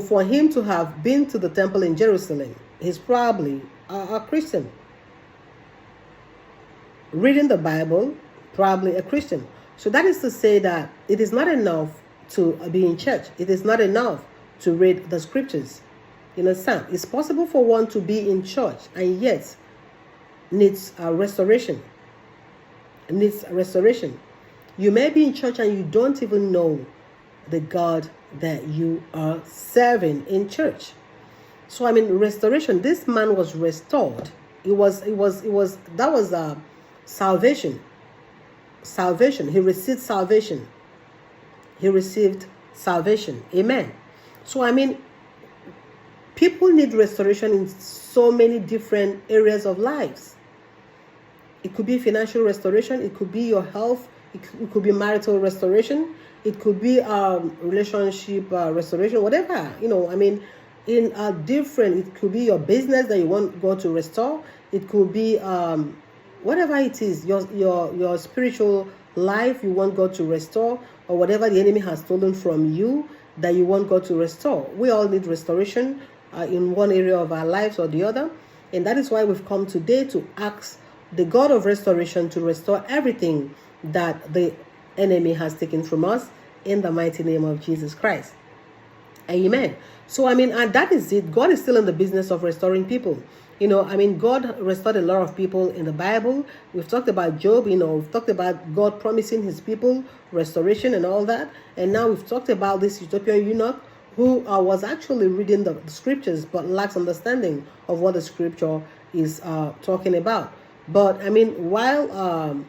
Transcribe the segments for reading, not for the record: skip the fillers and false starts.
For him to have been to the temple in Jerusalem, he's probably a Christian. Reading the Bible, probably a Christian. So that is to say that it is not enough to be in church. It is not enough to read the scriptures. You understand? It's possible for one to be in church and yet needs restoration. Needs restoration. You may be in church and you don't even know the God that you are serving in church. So I mean, restoration. This man was restored. That was salvation. Salvation. He received salvation. He received salvation. Amen. So I mean, people need restoration in so many different areas of lives. It could be financial restoration. It could be your health. It could be marital restoration. It could be relationship restoration. Whatever, I mean, in a different. It could be your business that you want God to restore. It could be whatever it is. Your spiritual life you want God to restore, or whatever the enemy has stolen from you that you want God to restore. We all need restoration in one area of our lives or the other, and that is why we've come today to ask the God of restoration to restore everything that the enemy has taken from us in the mighty name of Jesus Christ. Amen. So I mean, and that is it. God is still in the business of restoring people. I mean, God restored a lot of people in the Bible. We've talked about Job, we've talked about God promising his people restoration and all that. And now we've talked about this Ethiopian eunuch who was actually reading the scriptures but lacks understanding of what the scripture is talking about. But I mean, while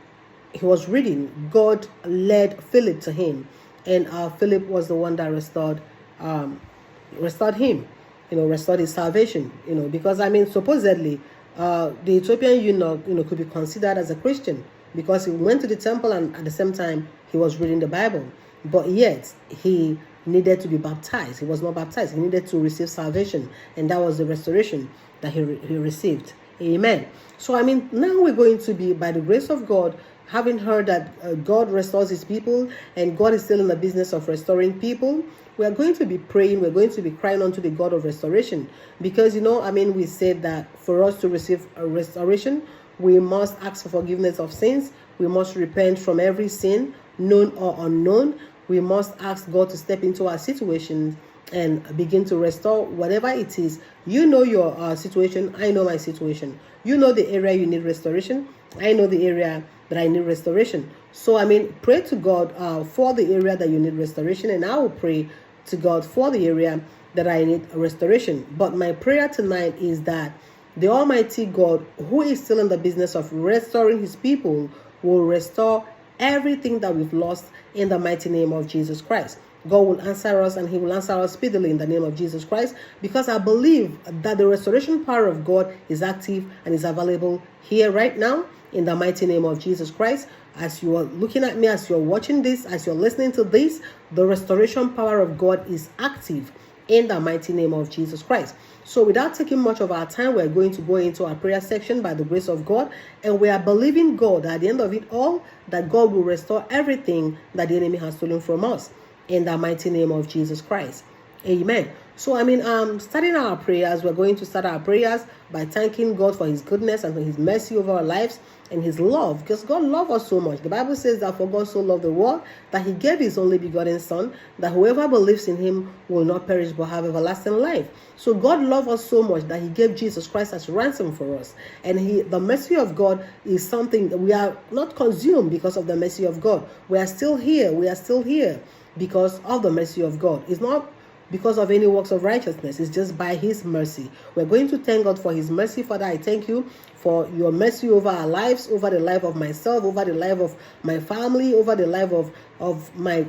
he was reading, God led Philip to him, and Philip was the one that restored him, restored his salvation, because I mean, supposedly the Ethiopian eunuch, could be considered as a Christian because he went to the temple and at the same time he was reading the Bible, but yet he needed to be baptized. He was not baptized. He needed to receive salvation, and that was the restoration that he received. Amen. So I mean, now we're going to be, by the grace of God, having heard that God restores his people and God is still in the business of restoring people, we are going to be praying, we're going to be crying unto the God of restoration. Because, I mean, we said that for us to receive a restoration, we must ask for forgiveness of sins. We must repent from every sin, known or unknown. We must ask God to step into our situations and begin to restore whatever it is. You know your situation. I know my situation. You know the area you need restoration. I know the area that I need restoration. So I mean, pray to God for the area that you need restoration, and I will pray to God for the area that I need restoration. But my prayer tonight is that the Almighty God, who is still in the business of restoring his people, will restore everything that we've lost in the mighty name of Jesus Christ. God will answer us, and he will answer us speedily in the name of Jesus Christ, because I believe that the restoration power of God is active and is available here right now in the mighty name of Jesus Christ. As you are looking at me, as you're watching this, as you're listening to this, the restoration power of God is active in the mighty name of Jesus Christ. So without taking much of our time, we're going to go into our prayer section by the grace of God, and we are believing God at the end of it all that God will restore everything that the enemy has stolen from us in the mighty name of Jesus Christ. Amen. So I mean, starting our prayers, we're going to start our prayers by thanking God for his goodness and for his mercy over our lives and his love, because God loved us so much. The Bible says that for God so loved the world that he gave his only begotten son, that whoever believes in him will not perish but have everlasting life. So God loved us so much that he gave Jesus Christ as ransom for us. And the mercy of God is something that we are not consumed because of the mercy of God. We are still here. We are still here because of the mercy of God. It's not because of any works of righteousness. It's just by his mercy. We're going to thank God for his mercy. Father, I thank you for your mercy over our lives, over the life of myself, over the life of my family, over the life of my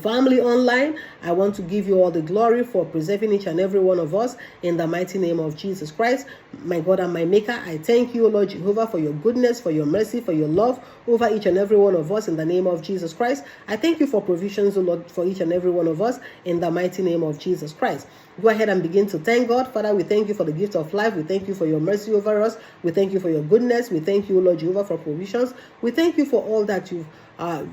family online. I want to give you all the glory for preserving each and every one of us in the mighty name of Jesus Christ, my God and my Maker. I thank you, Lord Jehovah, for your goodness, for your mercy, for your love over each and every one of us in the name of Jesus Christ. I thank you for provisions, Lord, for each and every one of us in the mighty name of Jesus Christ. Go ahead and begin to thank God. Father, we thank you for the gift of life. We thank you for your mercy over us. We thank you for your goodness. We thank you, Lord Jehovah, for provisions. We thank you for all that you've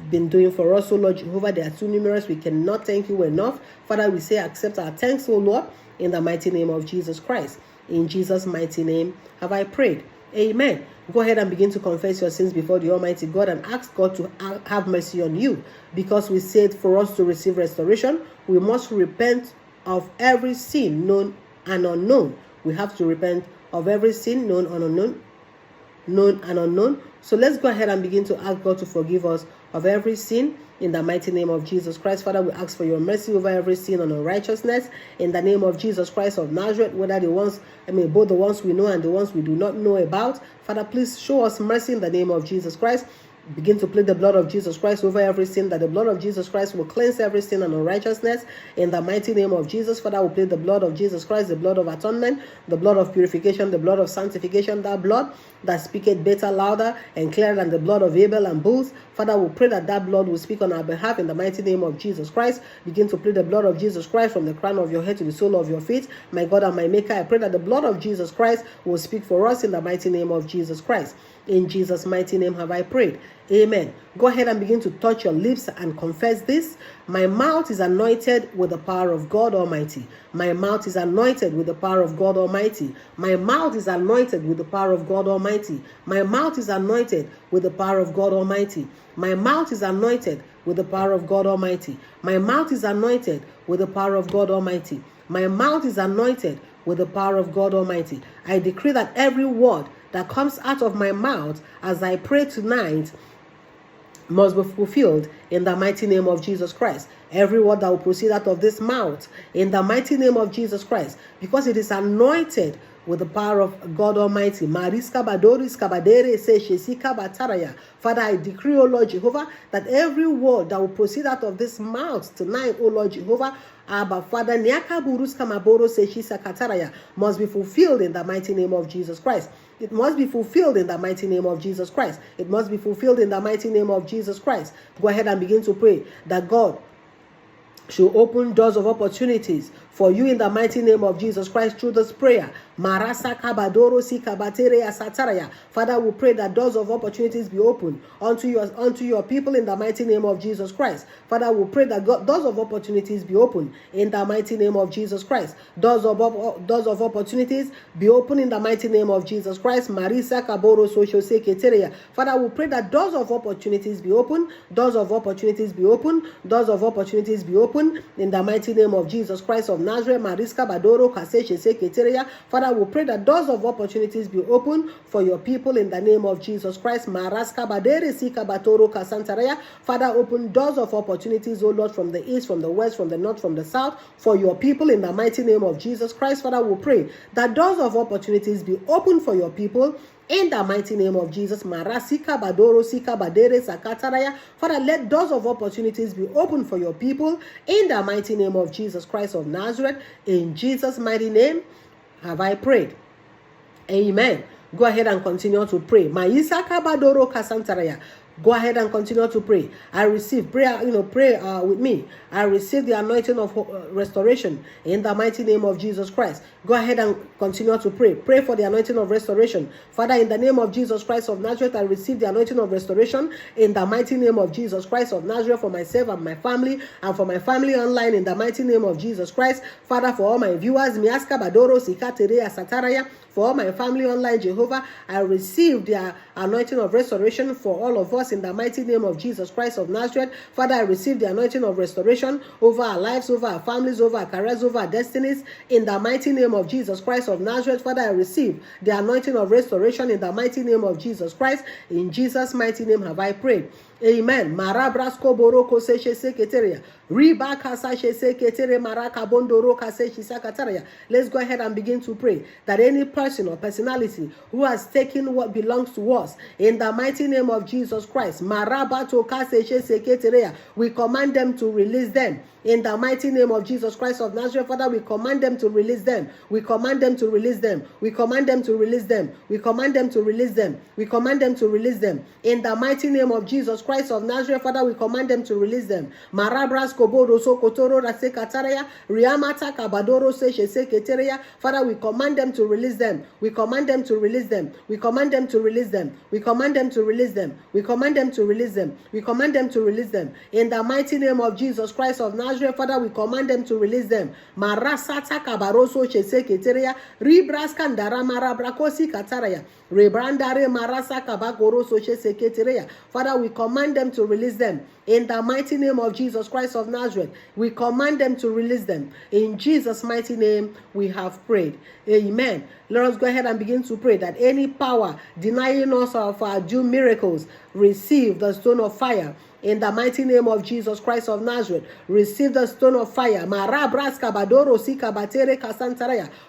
been doing for us, oh Lord Jehovah. They are too numerous. We cannot thank you enough. Father, we say accept our thanks, oh Lord, in the mighty name of Jesus Christ. In Jesus' mighty name have I prayed. Amen. Go ahead and begin to confess your sins before the Almighty God and ask God to have mercy on you, because we said for us to receive restoration, we must repent of every sin, known and unknown. We have to repent of every sin, known and unknown. So let's go ahead and begin to ask God to forgive us of every sin in the mighty name of Jesus Christ. Father, we ask for your mercy over every sin and unrighteousness in the name of Jesus Christ of Nazareth, whether both the ones we know and the ones we do not know about. Father, please show us mercy in the name of Jesus Christ. Begin to plead the blood of Jesus Christ over every sin, that the blood of Jesus Christ will cleanse every sin and unrighteousness in the mighty name of Jesus. Father, we plead the blood of Jesus Christ, the blood of atonement, the blood of purification, the blood of sanctification, that blood that speaketh better, louder, and clearer than the blood of Abel and bulls. Father, we pray that that blood will speak on our behalf in the mighty name of Jesus Christ. Begin to plead the blood of Jesus Christ from the crown of your head to the sole of your feet. My God and my Maker, I pray that the blood of Jesus Christ will speak for us in the mighty name of Jesus Christ. In Jesus' mighty name have I prayed. Amen. Go ahead and begin to touch your lips and confess this. My mouth is anointed with the power of God Almighty. My mouth is anointed with the power of God Almighty. My mouth is anointed with the power of God Almighty. My mouth is anointed with the power of God Almighty. My mouth is anointed with the power of God Almighty. My mouth is anointed with the power of God Almighty. My mouth is anointed with the power of God Almighty. I decree that every word that comes out of my mouth as I pray tonight must be fulfilled in the mighty name of Jesus Christ. Every word that will proceed out of this mouth in the mighty name of Jesus Christ, because it is anointed with the power of God Almighty. Father, I decree, O Lord Jehovah, that every word that will proceed out of this mouth tonight, O Lord Jehovah, Abba Father, must be fulfilled in the mighty name of Jesus Christ. It must be fulfilled in the mighty name of Jesus Christ. It must be fulfilled in the mighty name of Jesus Christ. Go ahead and begin to pray that God should open doors of opportunities for you in the mighty name of Jesus Christ through this prayer. Father, we pray that doors of opportunities be opened unto your people in the mighty name of Jesus Christ. Father, we pray that doors of opportunities be opened in the mighty name of Jesus Christ. Doors of opportunities be opened in the mighty name of Jesus Christ. Father, we pray that doors of opportunities be opened. Doors of opportunities be opened. Doors of opportunities be opened in the mighty name of Jesus Christ of Nazareth. Father, we pray that doors of opportunities be open for your people in the name of Jesus Christ. Father, open doors of opportunities, O Lord, from the east, from the west, from the north, from the south, for your people in the mighty name of Jesus Christ. Father, we pray that doors of opportunities be open for your people in the mighty name of Jesus. Father, let doors of opportunities be open for your people in the mighty name of Jesus Christ of Nazareth. In Jesus' mighty name have I prayed. Amen. Go ahead and continue to pray. Go ahead and continue to pray. I receive prayer, pray with me. I receive the anointing of restoration in the mighty name of Jesus Christ. Go ahead and continue to pray. Pray for the anointing of restoration. Father, in the name of Jesus Christ of Nazareth, I receive the anointing of restoration in the mighty name of Jesus Christ of Nazareth for myself and my family, and for my family online in the mighty name of Jesus Christ. Father, for all my viewers, for all my family online, Jehovah, I receive the anointing of restoration for all of us in the mighty name of Jesus Christ of Nazareth. Father, I receive the anointing of restoration over our lives, over our families, over our careers, over our destinies in the mighty name of Jesus Christ of Nazareth. Father, I receive the anointing of restoration in the mighty name of Jesus Christ. In Jesus' mighty name have I prayed. Amen. Marabrasko boroko seche seketeria. Ribaka sache seketere maraka bondoro kasechi sakataria. Let's go ahead and begin to pray that any person or personality who has taken what belongs to us in the mighty name of Jesus Christ, marabato kaseche seketeria, we command them to release them. In the mighty name of Jesus Christ of Nazareth, Father, we command them to release them. We command them to release them. We command them to release them. We command them to release them. We command them to release them. In the mighty name of Jesus Christ Christ of Nazareth, Father, we command them to release them. Marabras koboro so kotoro rase kataraya, riamata kabadoro se shese keteria. Father, we command them to release them. We command them to release them. We command them to release them. We command them to release them. We command them to release them. We command them to release them. In the mighty name of Jesus Christ of Nazareth, Father, we command them to release them. Marasata kabaroso shese keteria, ribraska ndara marabrakosi kataraya, rebrandare marasa kabakoroso shese keteria. Father, we command them to release them. In the mighty name of Jesus Christ of Nazareth, we command them to release them. In Jesus' mighty name, we have prayed. Amen. Let us go ahead and begin to pray that any power denying us of our due miracles, receive the stone of fire. In the mighty name of Jesus Christ of Nazareth, receive the stone of fire.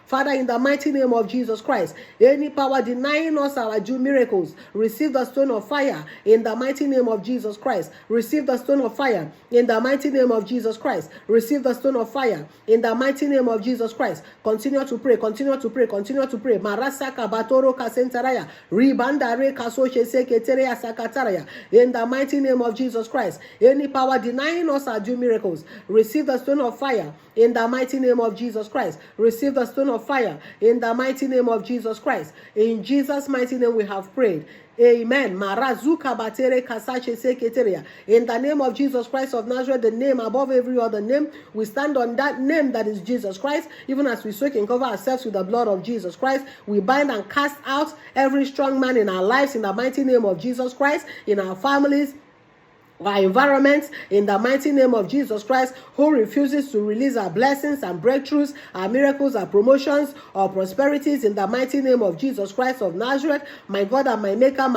Father, in the mighty name of Jesus Christ, any power denying us our due miracles, receive the stone of fire. In the mighty name of Jesus Christ, receive the stone of fire. In the mighty name of Jesus Christ, receive the stone of fire. In the mighty name of Jesus Christ, continue to pray, continue to pray, continue to pray. Marasa kabatoro kasentaraya, ribandare kasoshe seketeria sakataraya. In the mighty name of Jesus Christ, any power denying us our due miracles, receive the stone of fire. In the mighty name of Jesus Christ, receive the stone of fire. In the mighty name of Jesus Christ, in Jesus' mighty name we have prayed. Amen. Marazuka batere kasache seketeria. In the name of Jesus Christ of Nazareth, the name above every other name, we stand on that name that is Jesus Christ. Even as we soak and cover ourselves with the blood of Jesus Christ, we bind and cast out every strong man in our lives in the mighty name of Jesus Christ, in our families, our environments, in the mighty name of Jesus Christ, who refuses to release our blessings and breakthroughs, our miracles, our promotions, our prosperities, in the mighty name of Jesus Christ of Nazareth. My God and my Maker,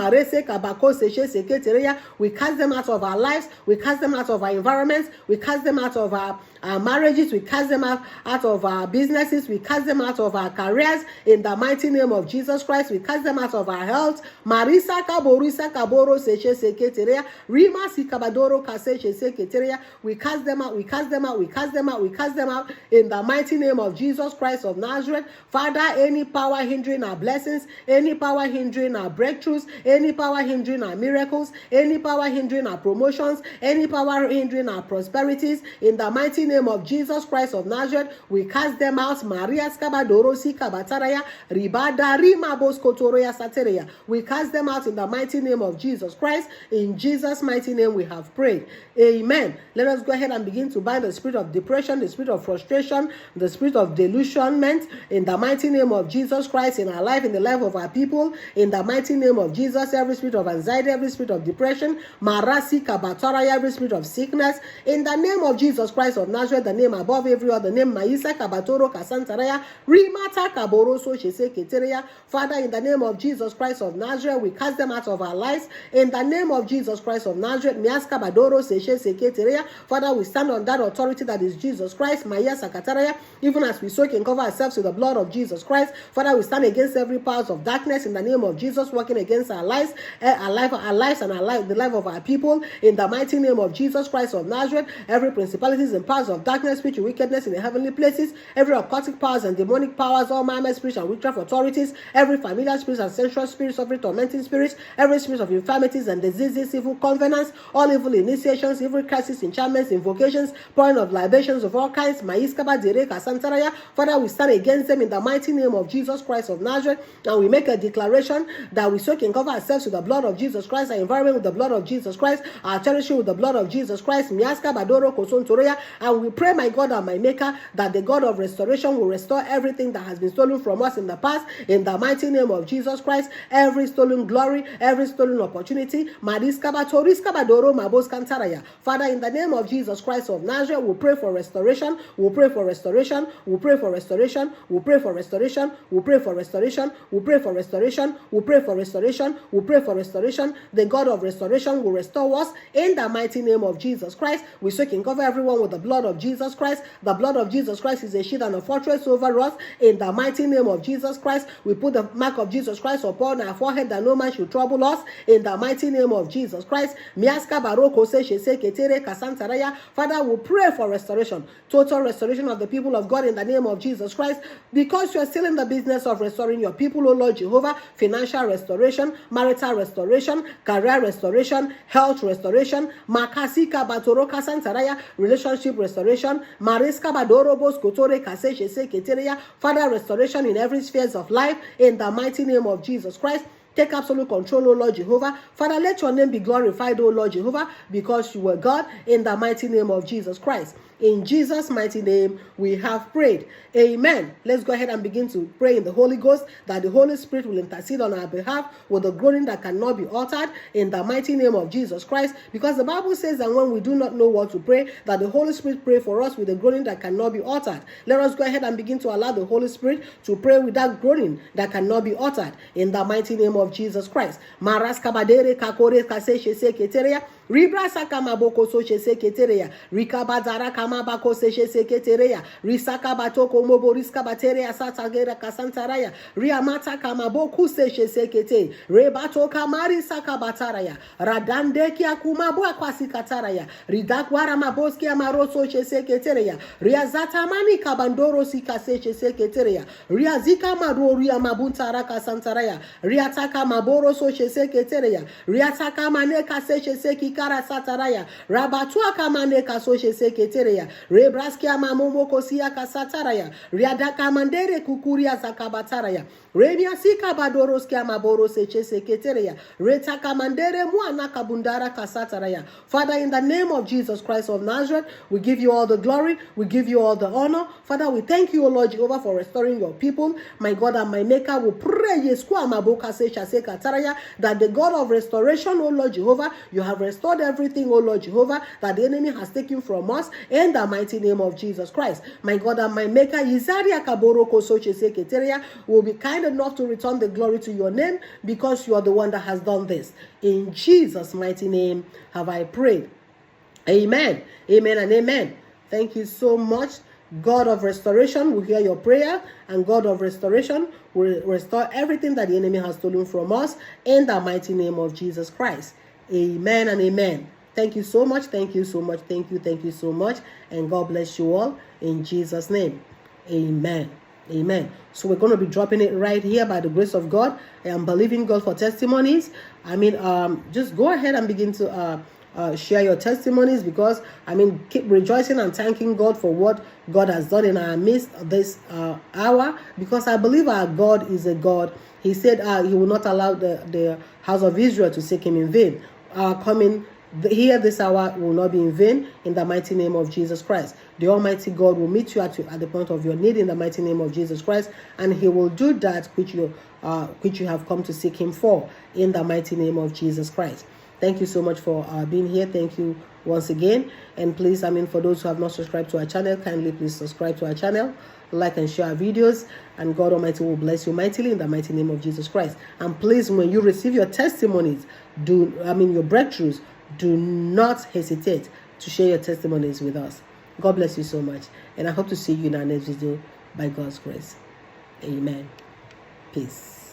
we cast them out of our lives, we cast them out of our environments, we cast them out of our marriages, we cast them out of our businesses, we cast them out of our careers, in the mighty name of Jesus Christ. We cast them out of our health. Marisa kaborisa kaboro seche seketeria, rima sikabadoro kaseche seketeria. We cast them out, we cast them out, we cast them out, we cast them out, in the mighty name of Jesus Christ of Nazareth. Father, any power hindering our blessings, any power hindering our breakthroughs, any power hindering our miracles, any power hindering our promotions, any power hindering our prosperities, in the mighty name of Jesus Christ of Nazareth, we cast them out. Maria skabadoro sikabataraya, ribada rima boskotoroya satereya. We cast them out in the mighty name of Jesus Christ. In Jesus' mighty name we have prayed. Amen. Let us go ahead and begin to bind the spirit of depression, the spirit of frustration, the spirit of delusionment, in the mighty name of Jesus Christ, in our life, in the life of our people, in the mighty name of Jesus. Every spirit of anxiety, every spirit of depression, marasi kabataraya, every spirit of sickness, in the name of Jesus Christ of Nazareth, the name above every other name, Maisa kabatoro kasantaraya, rimata kaboroso shese keteria. Father, in the name of Jesus Christ of Nazareth, we cast them out of our lives. In the name of Jesus Christ of Nazareth, miaska badoro seshe seketeria. Father, we stand on that authority that is Jesus Christ, Maya sakataraya. Even as we soak and cover ourselves with the blood of Jesus Christ, Father, we stand against every powers of darkness in the name of Jesus, working against our lives, the life of our people. In the mighty name of Jesus Christ of Nazareth, every principalities and powers of darkness, spiritual wickedness in the heavenly places, every occultic powers and demonic powers, all manner spirits and witchcraft authorities, every familiar spirits and sensual spirits, every tormenting spirits, every spirit of infirmities and diseases, evil covenants, all evil initiations, evil curses, enchantments, invocations, pouring of libations of all kinds, maiskaba dereka santaraya. Father, we stand against them in the mighty name of Jesus Christ of Nazareth, and we make a declaration that we soak and cover ourselves with the blood of Jesus Christ, our environment with the blood of Jesus Christ, our territory with the blood of Jesus Christ, miaska badoro kosontoroya. And we pray, my God and my Maker, that the God of restoration will restore everything that has been stolen from us in the past, in the mighty name of Jesus Christ. Every stolen glory, every stolen opportunity, Father, in the name of Jesus Christ of Nazareth, we pray for restoration, we pray for restoration, we pray for restoration, we pray for restoration, we pray for restoration, we pray for restoration, we pray for restoration, we pray for restoration. The God of restoration will restore us in the mighty name of Jesus Christ. We soak and cover everyone with the blood of Jesus Christ. The blood of Jesus Christ is a shield and a fortress over us. In the mighty name of Jesus Christ, we put the mark of Jesus Christ upon our forehead that no man should trouble us. In the mighty name of Jesus Christ, miaska Father, we pray for restoration, total restoration of the people of God in the name of Jesus Christ, because you are still in the business of restoring your people, O Lord Jehovah. Financial restoration, marital restoration, career restoration, health restoration, makasika batoroka santaraya, relationship restoration, mariska badorobos kotore kaseshe seketeria. Father, restoration in every spheres of life in the mighty name of Jesus Christ. Take absolute control, O Lord Jehovah. Father, let your name be glorified, O Lord Jehovah, because you are God, in the mighty name of Jesus Christ. In Jesus' mighty name, we have prayed. Amen. Let's go ahead and begin to pray in the Holy Ghost, that the Holy Spirit will intercede on our behalf with a groaning that cannot be altered, in the mighty name of Jesus Christ. Because the Bible says that when we do not know what to pray, that the Holy Spirit pray for us with a groaning that cannot be altered. Let us go ahead and begin to allow the Holy Spirit to pray with that groaning that cannot be altered, in the mighty name of Jesus Christ. Maraskabadere kakore kaseshe seketeria. Ribra sakama boko soche seketeria. Rikabazara kama bako seche seketeria. Risaka batoko moboriska bateria satagera kasantaraya. Riamata kama boku seche sekete. Rebato kamari sakabataraya. Radande kia kumabwa kwasi kataraya. Ridakwara maboski amaroso che seketeria. Riazata mani kabandoro sikaseche seketeria. Riazika maro riamabuntara kasantaraya. Riataka maboro soche seketeria. Riataka maneka seche seki kara sataraya. Rabatua kamane kasoshe seketeria. Rebraskia mamomo kosia kasataraya. Riadaka mandere kukuria zakabataraya. Remia sika badoroskia maboro seche seketeria. Retaka mandere muana kabundara kasataraya. Father, in the name of Jesus Christ of Nazareth, we give you all the glory. We give you all the honor. Father, we thank you, O Lord Jehovah, for restoring your people. My God and my Maker, we pray that the God of restoration, O Lord Jehovah, you have restored everything, O Lord Jehovah, that the enemy has taken from us, in the mighty name of Jesus Christ. My God and my Maker, will be kind enough to return the glory to your name, because you are the one that has done this. In Jesus' mighty name have I prayed. Amen. Amen and amen. Thank you so much. God of restoration will hear your prayer, and God of restoration will restore everything that the enemy has stolen from us, in the mighty name of Jesus Christ. Amen and amen. Thank you so much. Thank you so much. Thank you so much. And God bless you all in Jesus' name. Amen. Amen. So we're going to be dropping it right here by the grace of God. I am believing God for testimonies. Just go ahead and begin to share your testimonies, because keep rejoicing and thanking God for what God has done in our midst this hour, because I believe our God is a God. He said he will not allow the house of Israel to seek him in vain. Our coming here this hour will not be in vain, in the mighty name of Jesus Christ. The Almighty God will meet you at the point of your need, in the mighty name of Jesus Christ, and he will do that which you have come to seek him for, in the mighty name of Jesus Christ. Thank you so much for being here. Thank you once again. And please, for those who have not subscribed to our channel, kindly please subscribe to our channel, like and share our videos, and God Almighty will bless you mightily, in the mighty name of Jesus Christ. And please, when you receive your testimonies, your breakthroughs, do not hesitate to share your testimonies with us. God bless you so much. And I hope to see you in our next video by God's grace. Amen. Peace.